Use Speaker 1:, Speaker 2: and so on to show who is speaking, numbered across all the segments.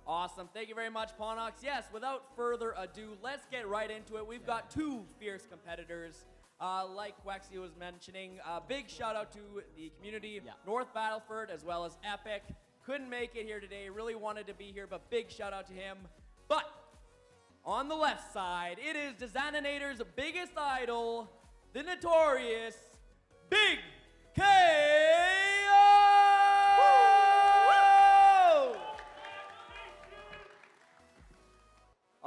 Speaker 1: Awesome. Thank you very much, Ponox. Yes, without further ado, let's get right into it. We've got two fierce competitors. Like Quexy was mentioning, big shout out to the community, North Battleford, as well as Epic. Couldn't make it here today, really wanted to be here, but big shout out to him. But on the left side, it is Designinator's biggest idol, the notorious Big KO!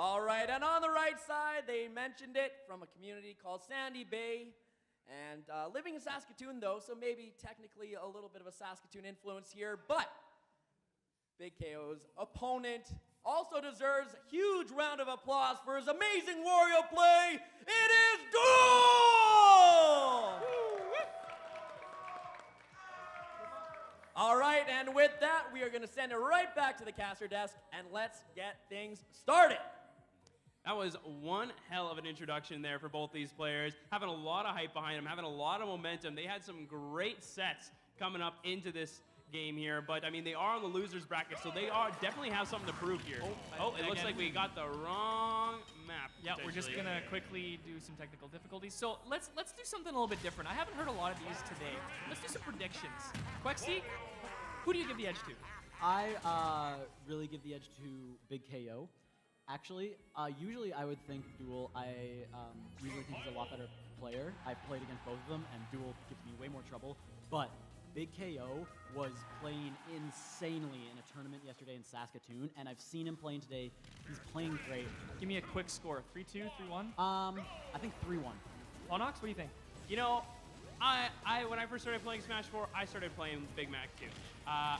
Speaker 1: All right, and on the right side, they mentioned it, from a community called Sandy Bay. And living in Saskatoon, though, so maybe technically a little bit of a Saskatoon influence here, but Big KO's opponent also deserves a huge round of applause for his amazing Wario play. It is Duel! All right, and with that, we are going to send it right back to the caster desk, and let's get things started.
Speaker 2: That was one hell of an introduction there for both these players. Having a lot of hype behind them, having a lot of momentum. They had some great sets coming up into this game here, but I mean, they are on the losers bracket, so they are definitely have something to prove here. It looks like we got the wrong map.
Speaker 3: Yeah, we're just gonna quickly do some technical difficulties. So let's do something a little bit different. I haven't heard a lot of these today. Let's do some predictions. Quexy, who do you give the edge to?
Speaker 4: I really give the edge to Big KO. Actually, usually I would think Duel. I usually think he's a lot better player. I've played against both of them, and Duel gives me way more trouble. But Big KO was playing insanely in a tournament yesterday in Saskatoon, and I've seen him playing today. He's playing great.
Speaker 3: Give me a quick score. 3-2, 3-1?
Speaker 4: I think 3-1.
Speaker 3: Ponox, what do you think?
Speaker 2: You know, when I first started playing Smash 4, I started playing Big Mac too.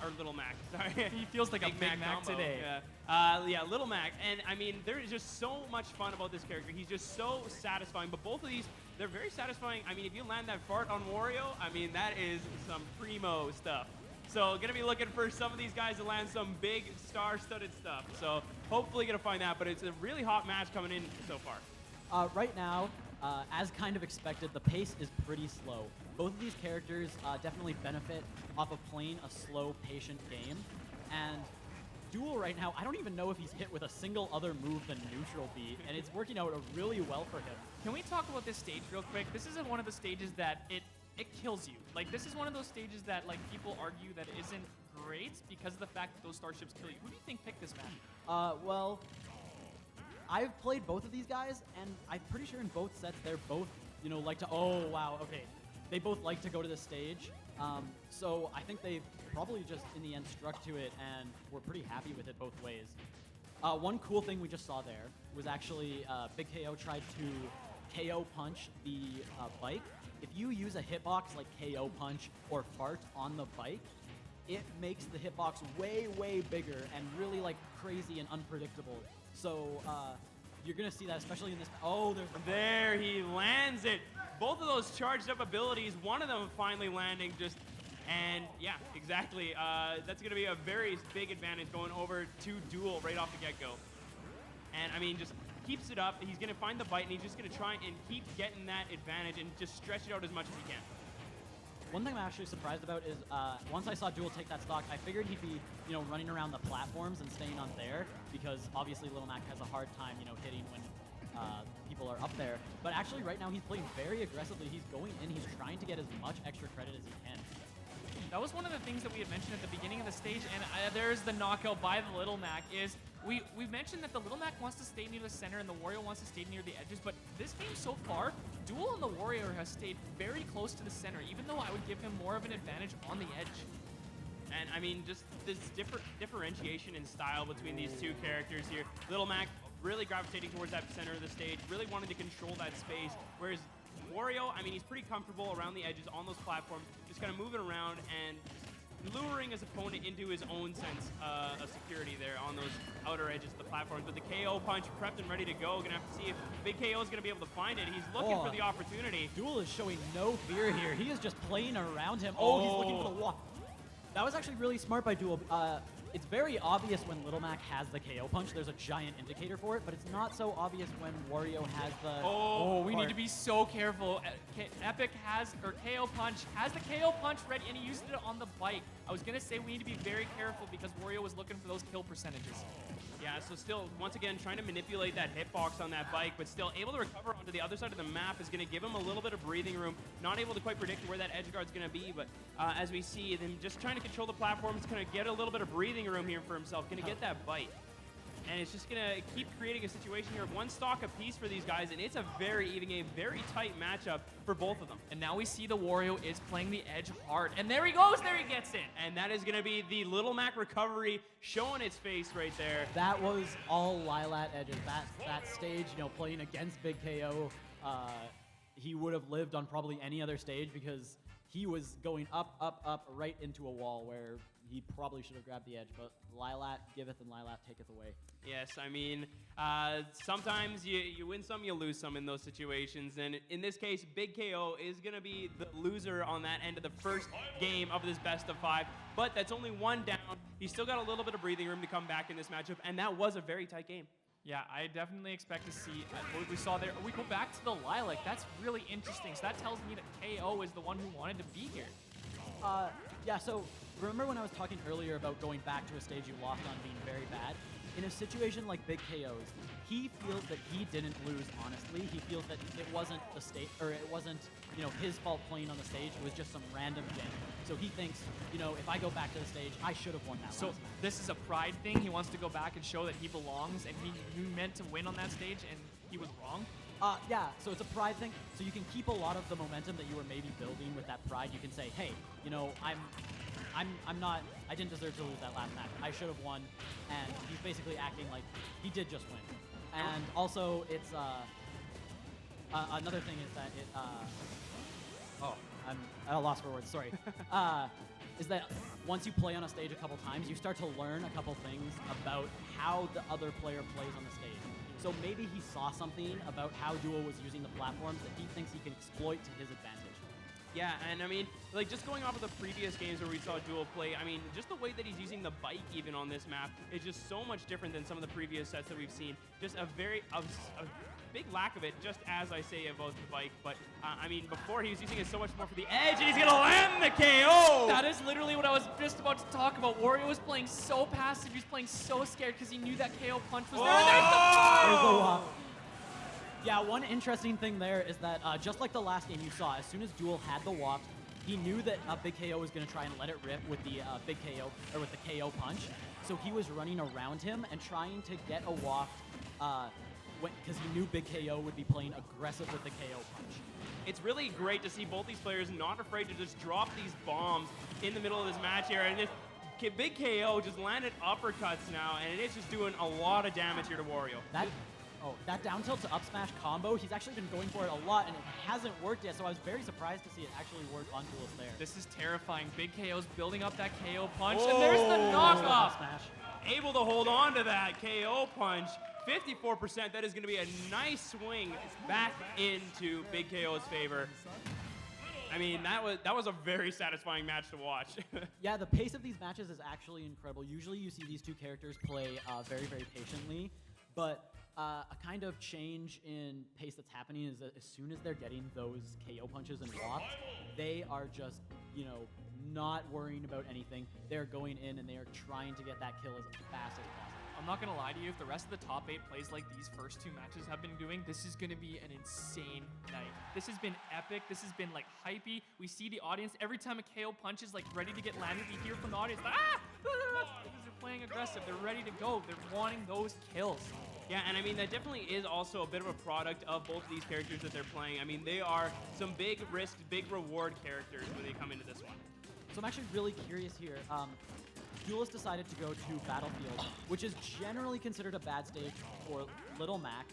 Speaker 2: Or Little Mac, sorry.
Speaker 3: He feels like a Big Mac
Speaker 2: combo.
Speaker 3: today.
Speaker 2: Yeah, Little Mac. And I mean, there is just so much fun about this character. He's just so satisfying. But both of these, they're very satisfying. I mean, if you land that fart on Wario, I mean, that is some primo stuff. So gonna be looking for some of these guys to land some big star-studded stuff. So hopefully gonna find that. But it's a really hot match coming in so far.
Speaker 4: Right now, as kind of expected, the pace is pretty slow. Both of these characters definitely benefit off of playing a slow, patient game. And Duel right now, I don't even know if he's hit with a single other move than neutral B, and it's working out really well for him.
Speaker 3: Can we talk about this stage real quick? This is one of the stages that it kills you. Like, this is one of those stages that, like, people argue that isn't great because of the fact that those starships kill you. Who do you think picked this map?
Speaker 4: Well, I've played both of these guys, and I'm pretty sure in both sets they're both, you know, like to, oh, wow, okay. They both like to go to this stage. So I think they probably just, in the end, struck to it, and were pretty happy with it both ways. One cool thing we just saw there was actually Big KO tried to KO punch the bike. If you use a hitbox like KO punch or fart on the bike, it makes the hitbox way, way bigger and really like crazy and unpredictable. So you're gonna see that, especially in this. Oh,
Speaker 2: There he lands it. Both of those charged up abilities, one of them finally landing just, and yeah, exactly. That's gonna be a very big advantage going over to Duel right off the get-go. And I mean, just keeps it up. He's gonna find the bite, and he's just gonna try and keep getting that advantage and just stretch it out as much as he can.
Speaker 4: One thing I'm actually surprised about is once I saw Duel take that stock, I figured he'd be, you know, running around the platforms and staying on there because obviously Little Mac has a hard time, you know, hitting when people are up there. But actually right now he's playing very aggressively. He's going in, he's trying to get as much extra credit as he can.
Speaker 3: That was one of the things that we had mentioned at the beginning of the stage, and there's the knockout by the Little Mac. We've mentioned that the Little Mac wants to stay near the center and the Wario wants to stay near the edges, but this game so far, Duel and the Wario has stayed very close to the center, even though I would give him more of an advantage on the edge.
Speaker 2: And I mean, just this differentiation in style between these two characters here. Little Mac really gravitating towards that center of the stage, really wanting to control that space, whereas Wario, I mean, he's pretty comfortable around the edges on those platforms, just kind of moving around and luring his opponent into his own sense of security there on those outer edges of the platforms. But the KO punch prepped and ready to go. Gonna have to see if Big KO is gonna be able to find it. He's looking for the opportunity.
Speaker 4: Duel is showing no fear here. He is just playing around him. Oh, he's looking for the wall. That was actually really smart by Duel. it's very obvious when Little Mac has the KO punch. There's a giant indicator for it, but it's not so obvious when Wario has the.
Speaker 3: Oh, we need to be so careful. Epic has, or KO punch, has the KO punch ready, and he used it on the bike. I was gonna say we need to be very careful because Wario was looking for those kill percentages.
Speaker 2: Yeah, so still, once again, trying to manipulate that hitbox on that bike, but still able to recover onto the other side of the map is going to give him a little bit of breathing room. Not able to quite predict where that edge guard's going to be, but as we see, them just trying to control the platform, it's going to get a little bit of breathing room here for himself, going to get that bite. And it's just going to keep creating a situation here of one stock apiece for these guys, and it's a very even game, very tight matchup for both of them.
Speaker 3: And now we see the Wario is playing the edge hard. And there he goes, there he gets it.
Speaker 2: And that is going to be the Little Mac recovery showing its face right there.
Speaker 4: That was all Lilat edges. That stage, you know, playing against Big KO, he would have lived on probably any other stage because he was going up, up, up, right into a wall where he probably should have grabbed the edge, but Lilat giveth and Lilat taketh away.
Speaker 2: Yes, I mean, sometimes you win some, you lose some in those situations, and in this case, Big KO is going to be the loser on that end of the first game of this best of 5, but that's only one down. He's still got a little bit of breathing room to come back in this matchup, and that was a very tight game.
Speaker 3: Yeah, I definitely expect to see what we saw there. We go back to the Lilac. That's really interesting. So that tells me that KO is the one who wanted to be here.
Speaker 4: Yeah, so remember when I was talking earlier about going back to a stage you lost on being very bad? In a situation like Big KO's, he feels that he didn't lose honestly. He feels that it wasn't the stage, or it wasn't, you know, his fault playing on the stage. It was just some random gen. So he thinks, you know, if I go back to the stage, I should have won that
Speaker 3: So
Speaker 4: last match.
Speaker 3: this is a pride thing. He wants to go back and show that he belongs, and he meant to win on that stage, and he was wrong.
Speaker 4: Yeah, so it's a pride thing. So you can keep a lot of the momentum that you were maybe building with that pride. You can say, hey, you know, I didn't deserve to lose that last match. I should have won. And he's basically acting like he did just win. And also, it's, another thing is that it, I'm at a loss for words, sorry. Is that once you play on a stage a couple times, you start to learn a couple things about how the other player plays on the stage. So maybe he saw something about how Duo was using the platforms that he thinks he can exploit to his advantage.
Speaker 2: Yeah, and I mean, like, just going off of the previous games where we saw Duo play, I mean, just the way that he's using the bike even on this map is just so much different than some of the previous sets that we've seen. Just a big lack of it, just as I say about the bike. But, I mean, before he was using it so much more for the edge, and he's going to land the KO!
Speaker 3: That is literally what I was just about to talk about. Wario was playing so passive. He was playing so scared because he knew that KO punch was there.
Speaker 4: There's the walk. Yeah, one interesting thing there is that just like the last game you saw, as soon as Duel had the waft, he knew that Big KO was going to try and let it rip with the Big KO, or with the KO punch. So he was running around him and trying to get a waft because he knew Big KO would be playing aggressive with the KO punch.
Speaker 2: It's really great to see both these players not afraid to just drop these bombs in the middle of this match here. And just, Big KO just landed uppercuts now, and it is just doing a lot of damage here to Wario.
Speaker 4: That down tilt to up smash combo, he's actually been going for it a lot, and it hasn't worked yet, so I was very surprised to see it actually work on Duelist there.
Speaker 3: This is terrifying. Big KO's building up that KO punch, and there's the knockoff.
Speaker 4: Smash.
Speaker 2: Able to hold on to that KO punch. 54%, that is going to be a nice swing back into Big KO's favor. I mean, that was a very satisfying match to watch.
Speaker 4: Yeah, the pace of these matches is actually incredible. Usually you see these two characters play very, very patiently, but a kind of change in pace that's happening is that as soon as they're getting those KO punches and wafts, they are just, you know, not worrying about anything. They're going in and they are trying to get that kill as fast as possible.
Speaker 3: I'm not going to lie to you, if the rest of the top 8 plays like these first 2 matches have been doing, this is going to be an insane night. This has been epic. This has been, like, hypey. We see the audience. Every time a KO punch is, like, ready to get landed, we hear from the audience, ah! Because they're playing aggressive. They're ready to go. They're wanting those kills.
Speaker 2: Yeah, and I mean, that definitely is also a bit of a product of both of these characters that they're playing. I mean, they are some big risk, big reward characters when they come into this one.
Speaker 4: So I'm actually really curious here. Duelist decided to go to Battlefield, which is generally considered a bad stage for Little Mac,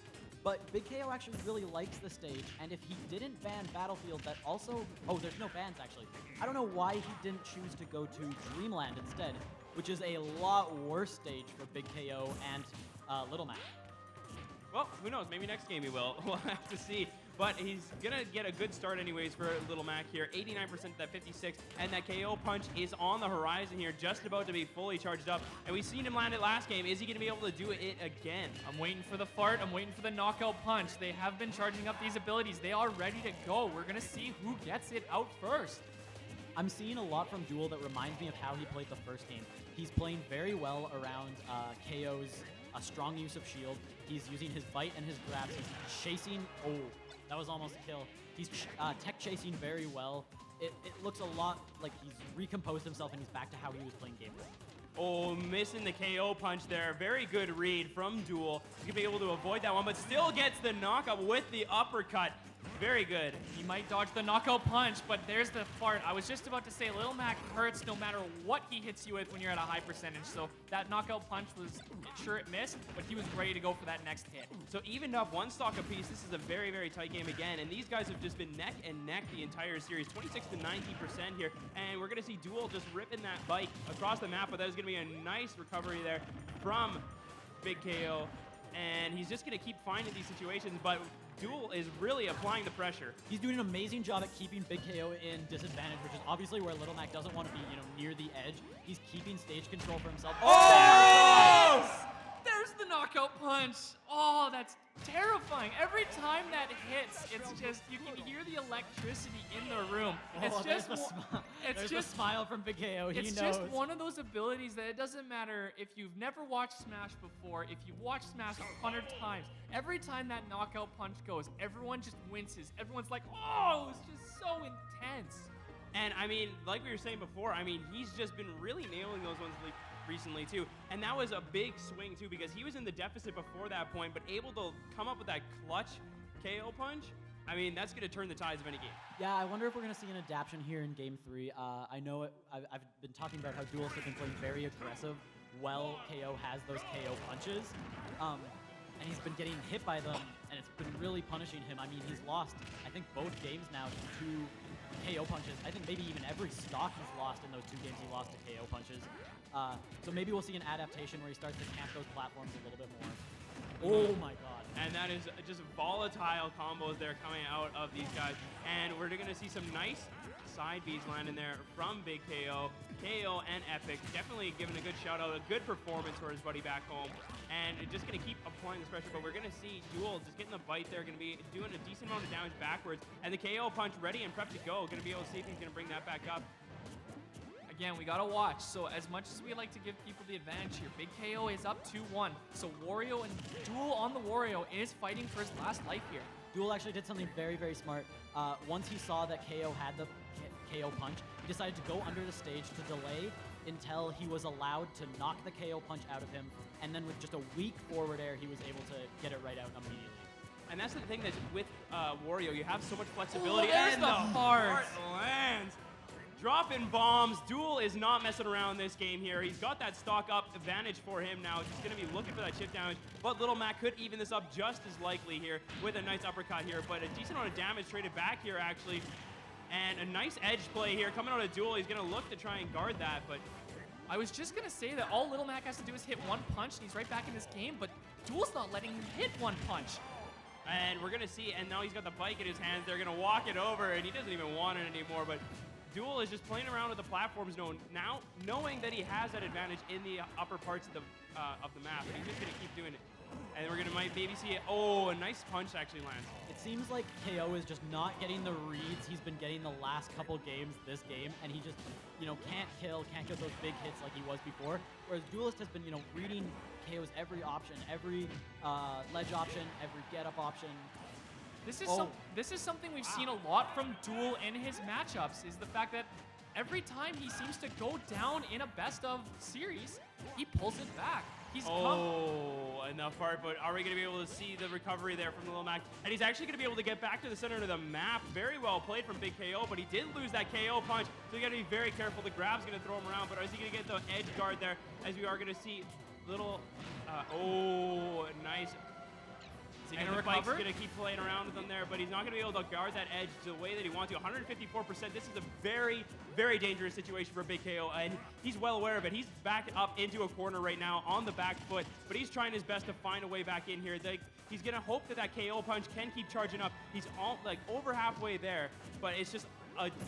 Speaker 4: but Big KO actually really likes the stage, and if he didn't ban Battlefield, that also... Oh, there's no bans, actually. I don't know why he didn't choose to go to Dreamland instead, which is a lot worse stage for Big KO and Little Mac.
Speaker 2: Well, who knows? Maybe next game he will. We'll have to see. but he's gonna get a good start anyways for Little Mac here. 89% at that 56, and that KO punch is on the horizon here, just about to be fully charged up. And we've seen him land it last game. Is he gonna be able to do it again?
Speaker 3: I'm waiting for the fart. I'm waiting for the knockout punch. They have been charging up these abilities. They are ready to go. We're gonna see who gets it out first.
Speaker 4: I'm seeing a lot from Duel that reminds me of how he played the first game. He's playing very well around KO's strong use of shield. He's using his bite and his grabs. He's chasing. Oh, that was almost a kill. He's tech chasing very well. It looks a lot like he's recomposed himself and he's back to how he was playing game 1.
Speaker 2: Oh, missing the KO punch there. Very good read from Duel. He's gonna be able to avoid that one, but still gets the knockup with the uppercut. Very good.
Speaker 3: He might dodge the knockout punch, but there's the fart. I was just about to say, Little Mac hurts no matter what he hits you with when you're at a high percentage. So that knockout punch was, sure it missed, but he was ready to go for that next hit.
Speaker 2: So evened up one stock apiece. This is a very, very tight game again, and these guys have just been neck and neck the entire series, 26 to 90% here, and we're gonna see Duel just ripping that bike across the map, but that is gonna be a nice recovery there from Big KO, and he's just gonna keep finding these situations, but Duel is really applying the pressure.
Speaker 4: He's doing an amazing job at keeping Big KO in disadvantage, which is obviously where Little Mac doesn't want to be, near the edge. He's keeping stage control for himself.
Speaker 3: Oh! There's the knockout punch. Oh, that's terrifying. Every time that hits, it's just, you can hear the electricity in the room. It's just,
Speaker 4: there's a smile from Big KO. He knows.
Speaker 3: It's just one of those abilities that it doesn't matter if you've never watched Smash before, if you've watched Smash 100 times, every time that knockout punch goes, everyone just winces. Everyone's like, oh, it's just so intense.
Speaker 2: And I mean, like we were saying before, I mean, he's just been really nailing those ones recently too, and that was a big swing too, because he was in the deficit before that point, but able to come up with that clutch KO punch. I mean, that's going to turn the tides of any game.
Speaker 4: Yeah, I wonder if we're going to see an adaptation here in Game 3. I know I've been talking about how Duels have been playing very aggressive while KO has those KO punches, and he's been getting hit by them, and it's been really punishing him. I mean, he's lost, I think, both games now to KO punches. I think maybe even every stock he's lost in those 2 games he lost to KO punches. So maybe we'll see an adaptation where he starts to camp those platforms a little bit more. Oh my god.
Speaker 2: And that is just volatile combos there coming out of these guys. And we're going to see some nice side Bs landing there from Big KO. KO and Epic definitely giving a good shout out, a good performance for his buddy back home. And just going to keep applying this pressure, but we're going to see Duel just getting the bite there, going to be doing a decent amount of damage backwards. And the KO punch ready and prepped to go. Going to be able to see if he's going to bring that back up.
Speaker 3: Again, we gotta watch. So as much as we like to give people the advantage here, Big KO is up 2-1. So Wario and Duel on the Wario is fighting for his last life here.
Speaker 4: Duel actually did something very, very smart. Once he saw that KO had the KO punch, he decided to go under the stage to delay until he was allowed to knock the KO punch out of him. And then with just a weak forward air, he was able to get it right out immediately.
Speaker 2: And that's the thing that with Wario, you have so much flexibility.
Speaker 3: There's
Speaker 2: and
Speaker 3: the heart
Speaker 2: lands. Dropping bombs. Duel is not messing around this game here. He's got that stock up advantage for him now. He's going to be looking for that chip damage, but Little Mac could even this up just as likely here with a nice uppercut here, but a decent amount of damage traded back here actually. And a nice edge play here coming out of Duel. He's going to look to try and guard that, but
Speaker 3: I was just going to say that all Little Mac has to do is hit one punch and he's right back in this game, but Duel's not letting him hit one punch.
Speaker 2: And we're going to see, and now he's got the bike in his hands. They're going to walk it over, and he doesn't even want it anymore, but Duel is just playing around with the platforms now, knowing that he has that advantage in the upper parts of the map, and he's just going to keep doing it. And we're going to maybe see it. Oh, a nice punch actually lands.
Speaker 4: It seems like KO is just not getting the reads he's been getting the last couple games this game, and he just, can't get those big hits like he was before. Whereas Duelist has been, reading KO's every option, every ledge option, every get-up option.
Speaker 3: This is something we've seen a lot from Duel in his matchups, is the fact that every time he seems to go down in a best-of series, he pulls it back.
Speaker 2: Enough fart, but are we going to be able to see the recovery there from the Little Mac? And he's actually going to be able to get back to the center of the map. Very well played from Big KO, but he did lose that KO punch, so you got to be very careful. The grab's going to throw him around, but is he going to get the edge guard there, as we are going to see Little... nice See,
Speaker 3: And
Speaker 2: the
Speaker 3: a
Speaker 2: Bike's
Speaker 3: recover?
Speaker 2: going to keep playing around with him there, but he's not going to be able to guard that edge the way that he wants to. 154%. This is a very, very dangerous situation for Big KO, and he's well aware of it. He's back up into a corner right now on the back foot, but he's trying his best to find a way back in here. He's going to hope that that KO punch can keep charging up. He's all like over halfway there, but it's just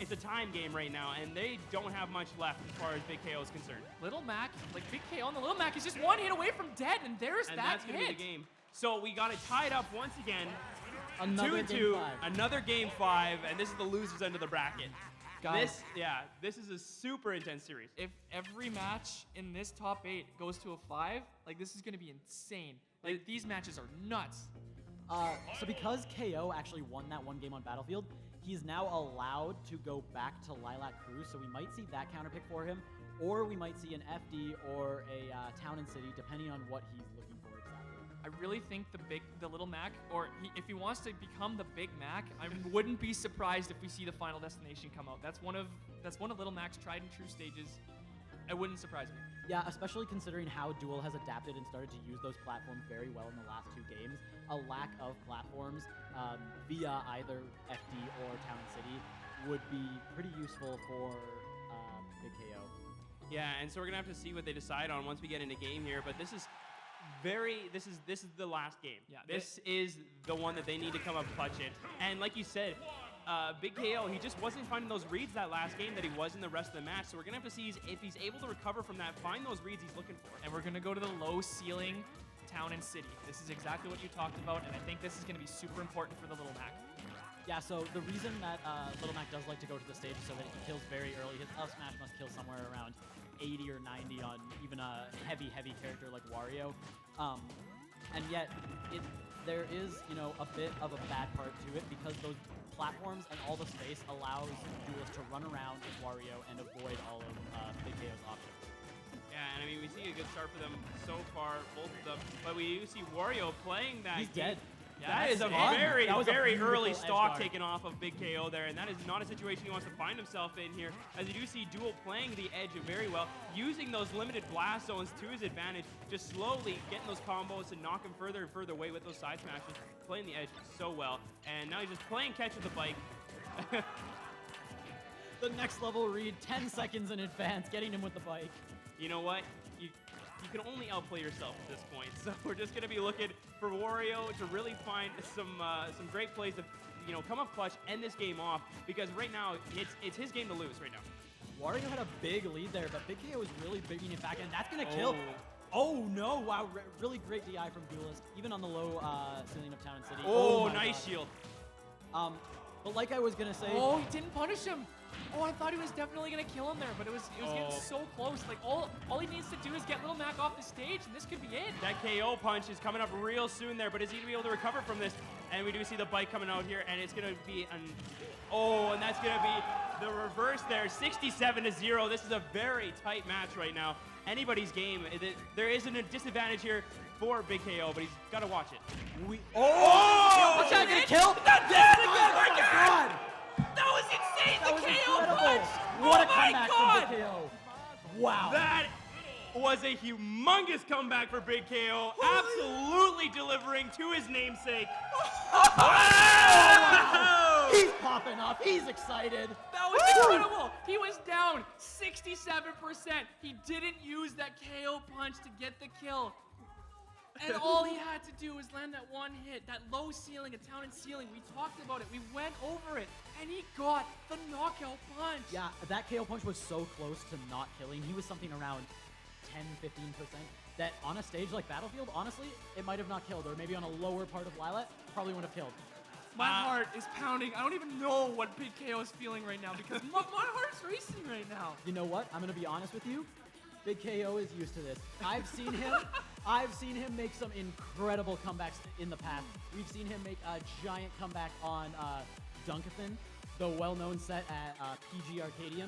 Speaker 2: it's a time game right now, and they don't have much left as far as Big KO is concerned.
Speaker 3: Little Mac, like Big KO on the Little Mac is just one hit away from dead, and there's
Speaker 2: And
Speaker 3: that
Speaker 2: that's going to be the game. So we got it tied up once again.
Speaker 4: Another
Speaker 2: 2-2,
Speaker 4: game 5.
Speaker 2: another game 5, and this is the loser's end of the bracket.
Speaker 4: Guys.
Speaker 2: This is a super intense series.
Speaker 3: If every match in this top 8 goes to a 5, like this is gonna be insane. Like these matches are nuts.
Speaker 4: So because KO actually won that one game on Battlefield, he's now allowed to go back to Lilac Crew, so we might see that counter pick for him, or we might see an FD or a Town and City, depending on what he's looking for exactly.
Speaker 3: I really think the Little Mac, or if he wants to become the Big Mac, I wouldn't be surprised if we see the Final Destination come out. That's one of Little Mac's tried and true stages. It wouldn't surprise me.
Speaker 4: Yeah, especially considering how Duel has adapted and started to use those platforms very well in the last 2 games. A lack of platforms via either FD or Town and City would be pretty useful for Big KO.
Speaker 2: Yeah, and so we're gonna have to see what they decide on once we get into game here. But this is the last game. Yeah, this is the one that they need to come up clutch in. And like you said, Big KO, he just wasn't finding those reads that last game that he was in the rest of the match. So we're gonna have to see if he's able to recover from that, find those reads he's looking for.
Speaker 3: And we're gonna go to the low ceiling Town and City. This is exactly what you talked about, and I think this is gonna be super important for the Little Mac.
Speaker 4: Yeah, so the reason that Little Mac does like to go to the stage is so that he kills very early. His up smash must kill somewhere around 80 or 90 on even a heavy character like Wario. And yet, there is, a bit of a bad part to it because those platforms and all the space allows duelists to run around with Wario and avoid all of Big KO's options.
Speaker 2: Yeah, and I mean, we see a good start for them so far, both of them. But we do see Wario playing that.
Speaker 4: He's dead.
Speaker 2: That is a very early stock taken off of Big KO there, and that is not a situation he wants to find himself in here. As you do see Duel playing the edge very well, using those limited blast zones to his advantage, just slowly getting those combos to knock him further and further away with those side smashes, playing the edge so well. And now he's just playing catch with the bike.
Speaker 4: The next level read, 10 seconds in advance, getting him with the bike.
Speaker 2: You know what? You can only outplay yourself at this point. So we're just going to be looking for Wario to really find some great plays to, come up clutch, end this game off, because right now it's his game to lose right now.
Speaker 4: Wario had a big lead there, but Big KO was really bringing it back, and that's going to kill. Oh no! Wow, really great DI from Duelist, even on the low ceiling of Town and City.
Speaker 2: Oh nice God. Shield.
Speaker 4: But like I was gonna say.
Speaker 3: Oh, he didn't punish him. Oh, I thought he was definitely gonna kill him there, but it was getting so close. Like all he needs to do is get Little Mac off the stage, and this could be it.
Speaker 2: That KO punch is coming up real soon there, but is he gonna be able to recover from this? And we do see the bike coming out here, and it's gonna be and that's gonna be the reverse there, 67-0. This is a very tight match right now. Anybody's game. There isn't a disadvantage here for Big KO, but he's got to watch it.
Speaker 4: What's that gonna kill?
Speaker 2: Oh
Speaker 4: my God!
Speaker 2: That was insane!
Speaker 4: That
Speaker 2: The
Speaker 4: was
Speaker 2: KO
Speaker 4: incredible!
Speaker 2: punch!
Speaker 4: What a
Speaker 2: Oh my
Speaker 4: comeback
Speaker 2: God!
Speaker 4: from Big KO! Wow!
Speaker 2: That was a humongous comeback for Big KO. Absolutely delivering to his namesake.
Speaker 4: Wow! He's popping off. He's excited.
Speaker 3: That was incredible. He was down 67%. He didn't use that KO punch to get the kill. And all he had to do was land that one hit, that low ceiling, a Town and Ceiling. We talked about it. We went over it. And he got the knockout punch.
Speaker 4: Yeah, that KO punch was so close to not killing. He was something around 10-15%. That on a stage like Battlefield, honestly, it might have not killed. Or maybe on a lower part of Lilac, probably would have killed.
Speaker 3: My heart is pounding. I don't even know what Big KO is feeling right now because my heart's racing right now.
Speaker 4: You know what? I'm going to be honest with you. Big KO is used to this. I've seen him make some incredible comebacks in the past. We've seen him make a giant comeback on Dunkathon, the well-known set at PG Arcadium.